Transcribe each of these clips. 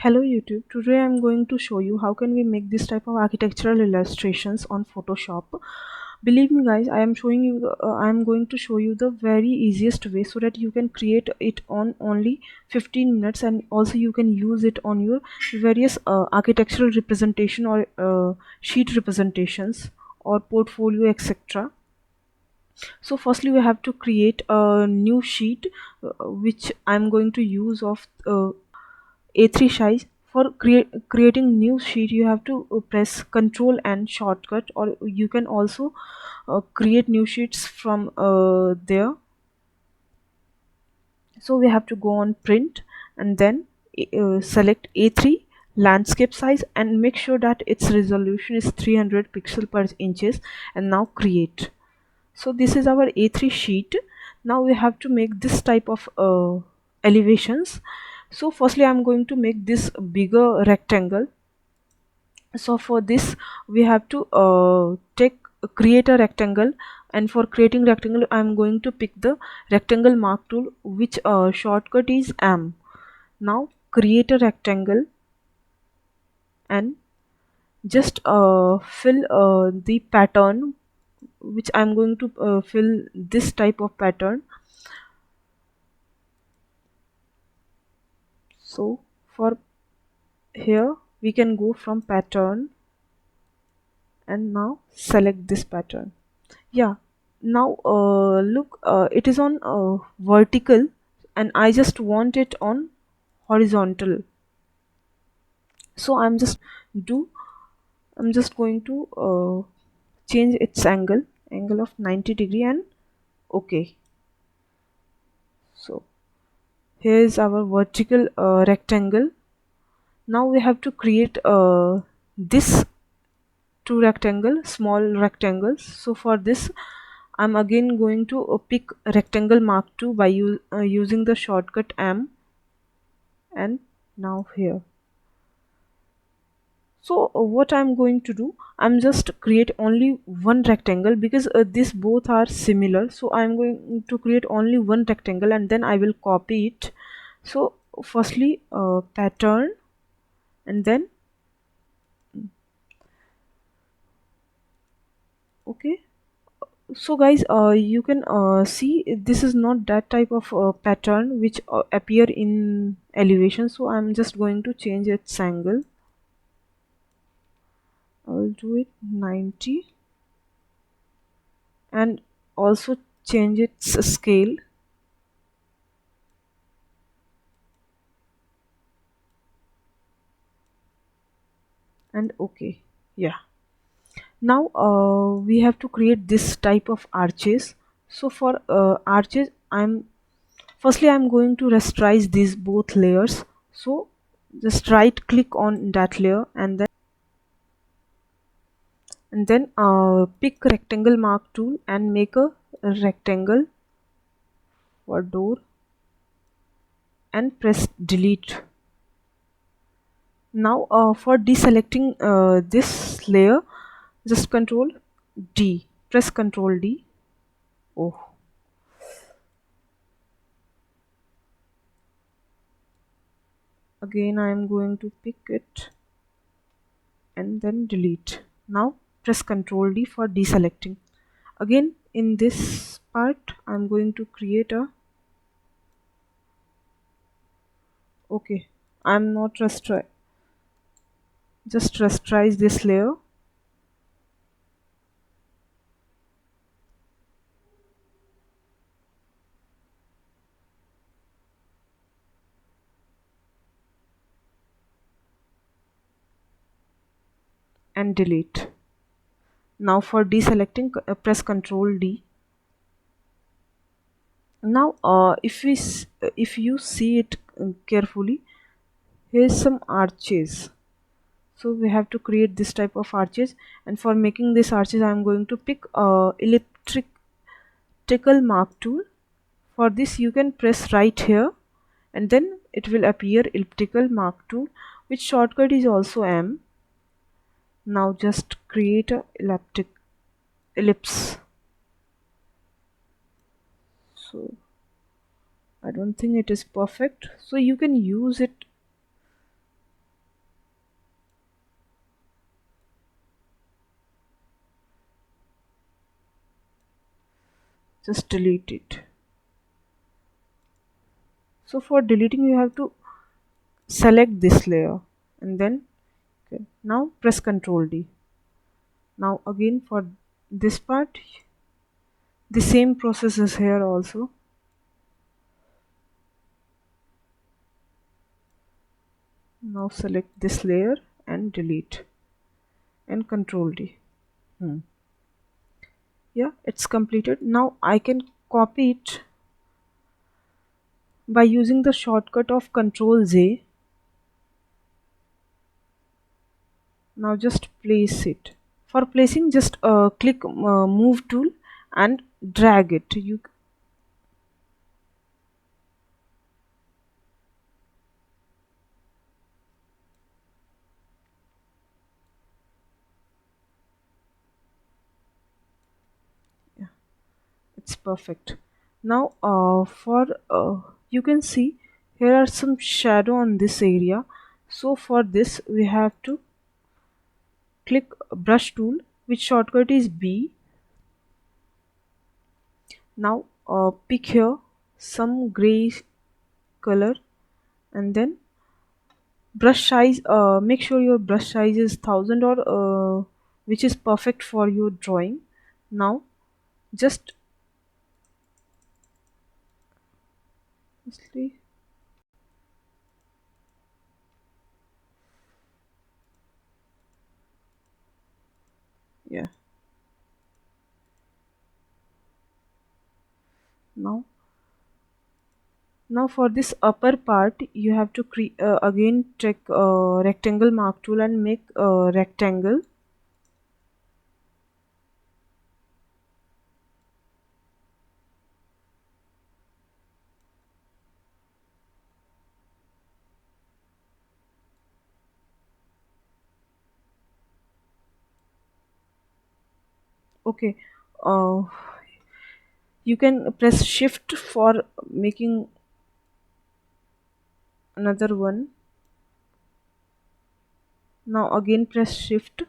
Hello YouTube. Today I'm going to show you how can we make this type of architectural illustrations on Photoshop. Believe me guys, I am going to show you the very easiest way so that you can create it on only 15 minutes, and also you can use it on your various architectural representation or sheet representations or portfolio, etc. So firstly we have to create a new sheet which I'm going to use of A3 size. For creating new sheet you have to press Control and shortcut, or you can also create new sheets from there. So we have to go on print and then select A3 landscape size and make sure that its resolution is 300 pixel per inches, and now create. So this is our A3 sheet. Now we have to make this type of elevations. So firstly I'm going to make this bigger rectangle. So for this we have to create a rectangle, and for creating rectangle I'm going to pick the rectangle mark tool, which shortcut is M. Now create a rectangle and just fill the pattern, which I'm going to fill this type of pattern. So for here we can go from pattern and now select this pattern. Yeah, now look, it is on vertical and I just want it on horizontal. So do I'm just going to change its angle of 90 degree, and okay. So here is our vertical rectangle. Now we have to create this two small rectangles. So for this I'm again going to pick rectangle mark 2 by using the shortcut M, and now here. So what I'm going to do, I'm just create only one rectangle because these both are similar. So I'm going to create only one rectangle and then I will copy it. So firstly pattern, and then okay. So guys, you can see this is not that type of pattern which appear in elevation. So I'm just going to change its angle. I'll do it 90 and also change its scale. And okay, yeah. Now we have to create this type of arches. So for arches I'm going to rasterize these both layers. So just right click on that layer and then pick rectangle mark tool and make a rectangle for door and press delete. Now for deselecting this layer, just control D, press control D. Oh, again I am going to pick it and then delete. Now press control D for deselecting. Again in this part I'm going to create a okay. I'm not just rasterize this layer and delete. Now for deselecting press control D. Now if you see it carefully, here's some arches. So we have to create this type of arches, and for making these arches I'm going to pick elliptical mark tool. For this you can press right here and then it will appear elliptical mark tool, which shortcut is also M. Now just create a ellipse. So I don't think it is perfect, so you can use it just delete it. So for deleting you have to select this layer and then okay, now press Ctrl D. Now again for this part the same process is here also. Now select this layer and delete and Ctrl D. Yeah, it's completed. Now I can copy it by using the shortcut of Ctrl Z. Now just place it. For placing just click move tool and drag it. It's perfect. Now for you can see here are some shadow on this area. So for this we have to click brush tool, which shortcut is B. Now pick here some gray color and then brush size, make sure your brush size is 1000 or which is perfect for your drawing. Now just honestly, yeah, now for this upper part you have to again check rectangle mark tool and make a rectangle. Okay, uh, you can press shift for making another one. Now again press shift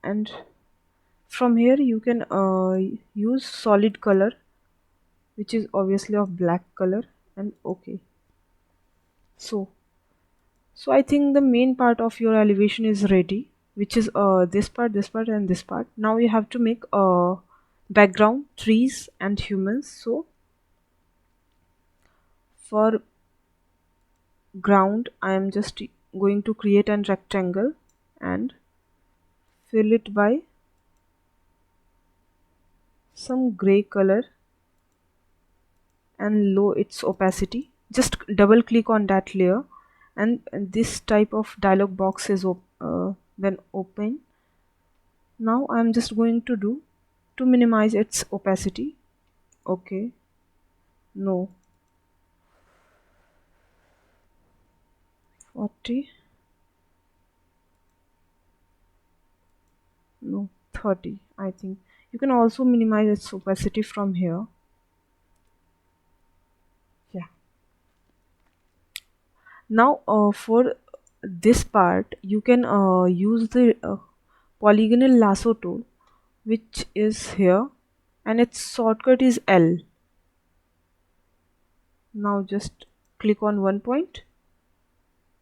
and from here you can use solid color, which is obviously of black color, and okay. So I think the main part of your elevation is ready, which is this part and this part. Now you have to make a background, trees and humans. So for ground I am just going to create an rectangle and fill it by some gray color and low its opacity. Just double click on that layer and this type of dialog box is then open. Now I'm just going to do to minimize its opacity. Okay, no, 40, no, 30. I think you can also minimize its opacity from here. Yeah, now for this part you can use the polygonal lasso tool, which is here, and its shortcut is L. Now just click on one point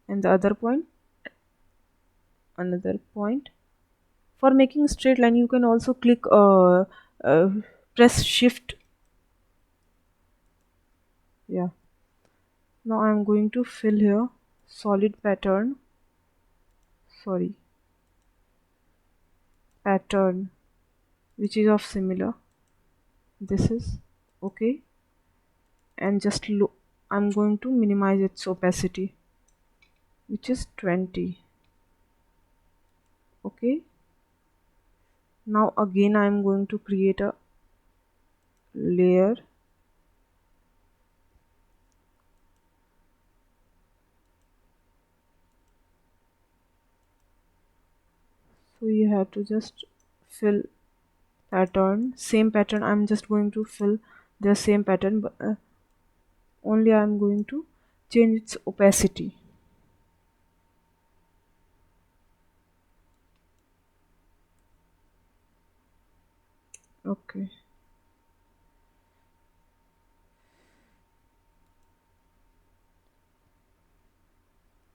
and the other point, another point. For making straight line you can also click uh, press shift. Yeah, now I'm going to fill here solid pattern, sorry, pattern which is of similar, this is okay, and just look, I'm going to minimize its opacity, which is 20. Okay, now again I'm going to create a layer. So you have to just fill pattern, same pattern. I'm just going to fill the same pattern, but only I'm going to change its opacity.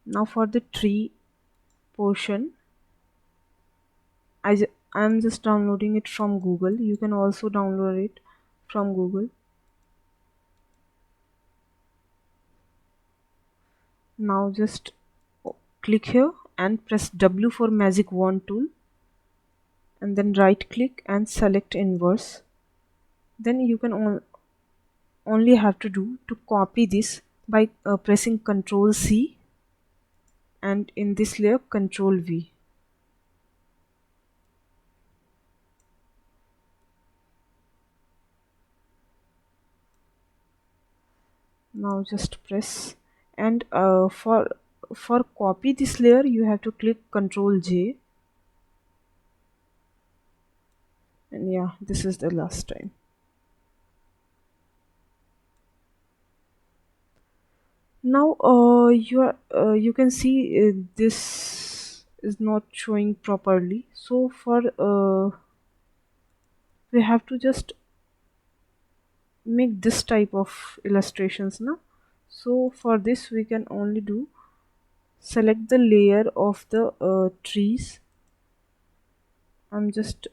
Now for the tree portion, I'm just downloading it from Google. You can also download it from Google. Now just click here and press W for magic wand tool, and then right click and select inverse. Then you can only have to do to copy this by pressing Ctrl C, and in this layer Ctrl V. Now just press, and for copy this layer you have to click Ctrl J, and yeah, this is the last time. Now you can see this is not showing properly, so for we have to just make this type of illustrations now. So for this we can only do select the layer of the trees. I'm just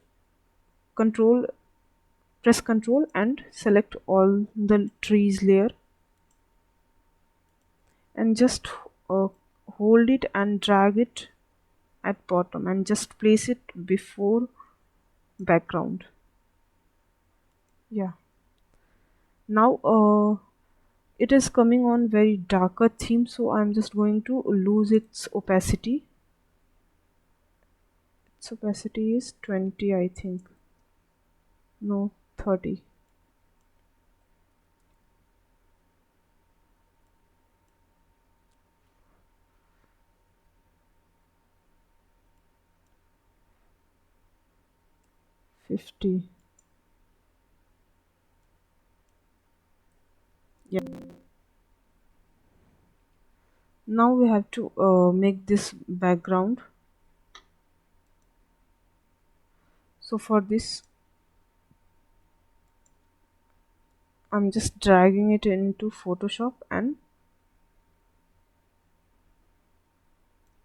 control press Ctrl and select all the trees layer, and just uh, hold it and drag it at bottom and just place it before background. Yeah, now it is coming on very darker theme, so I'm just going to lose its opacity. Its opacity is 20, I think. No, 30. $50. Yeah. Now we have to make this background. So for this, I'm just dragging it into Photoshop and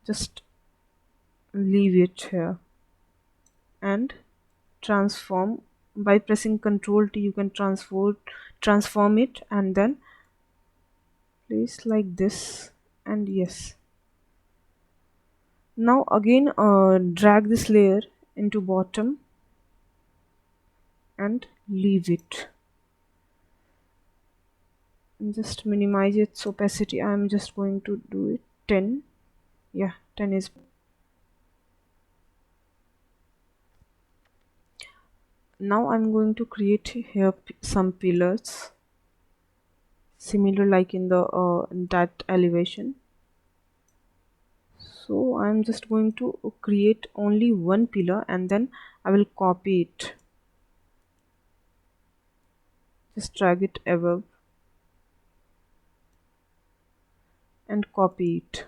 just leave it here, and transform by pressing Ctrl T. You can transform it, and then place like this, and yes. Now again drag this layer into bottom and leave it, and just minimize its opacity. I'm just going to do it 10. Yeah, 10 is. Now I'm going to create here some pillars similar like in that elevation. So I'm just going to create only one pillar, and then I will copy it. Just drag it above and copy it.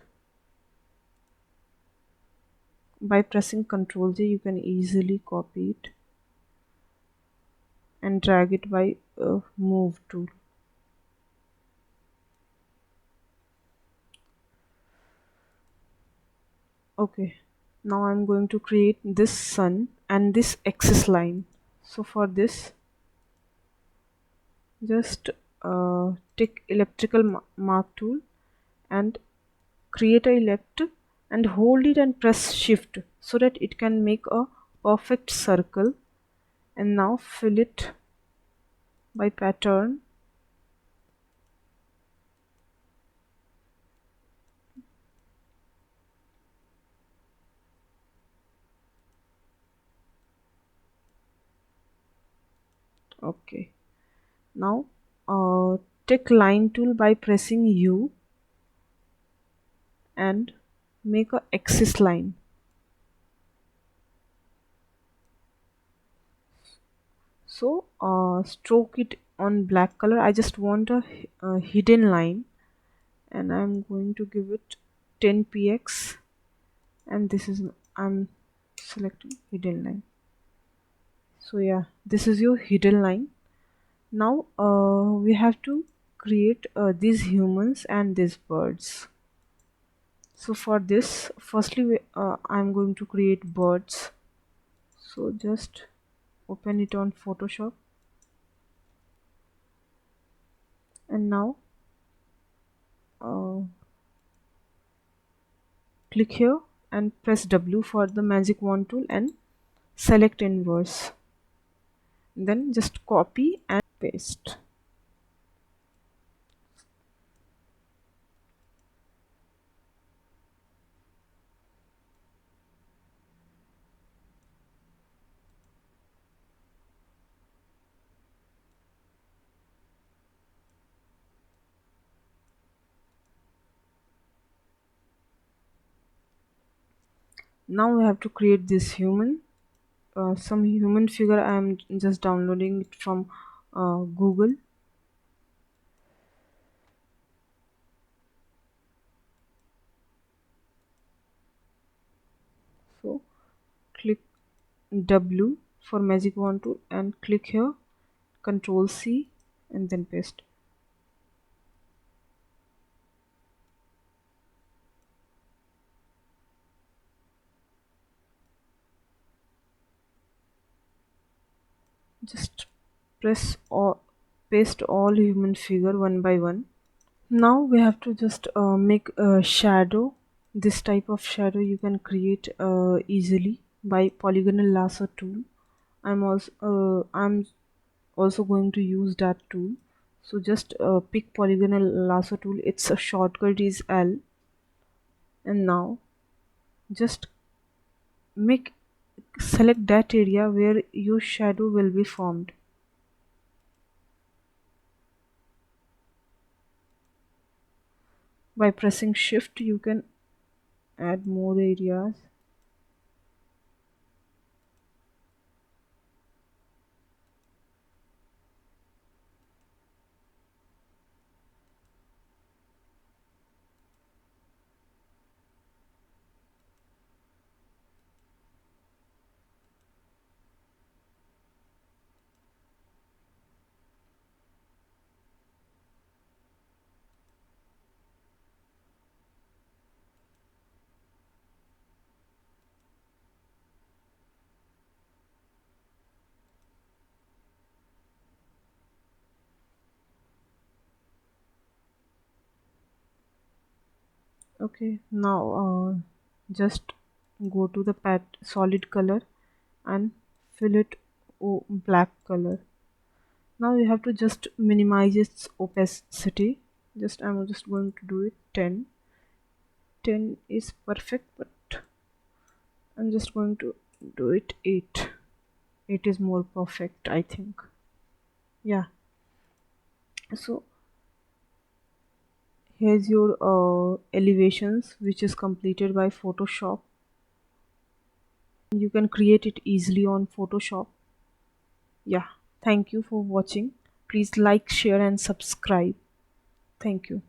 By pressing Ctrl J, you can easily copy it and drag it by move tool. Okay, now I'm going to create this sun and this axis line. So for this, just take electrical mark tool and create a ellipse and hold it and press shift so that it can make a perfect circle, and now fill it by pattern. Okay, now take line tool by pressing U and make a axis line. So stroke it on black color. I just want a hidden line, and I'm going to give it 10 px, and this is, I'm selecting hidden line. So yeah, this is your hidden line. Now we have to create these humans and these birds. So for this, firstly I'm going to create birds. So just open it on Photoshop, and now uh, click here and press W for the magic wand tool and select inverse. Then just copy and paste. Now we have to create this human, some human figure. I am just downloading it from Google. So click W for magic wand tool and click here, Control C, and then paste. Just press or paste all human figure one by one. Now we have to just make a shadow. This type of shadow you can create easily by polygonal lasso tool. I'm also going to use that tool. So just pick polygonal lasso tool. Its a shortcut is L, and now just make select that area where your shadow will be formed. By pressing shift you can add more areas. Okay, now just go to the solid color and fill it black color. Now you have to just minimize its opacity. I'm just going to do it 10. 10 is perfect, but I'm just going to do it 8. 8 is more perfect, I think. Yeah. So here's your elevations, which is completed by Photoshop. You can create it easily on Photoshop. Yeah. Thank you for watching. Please like, share, and subscribe. Thank you.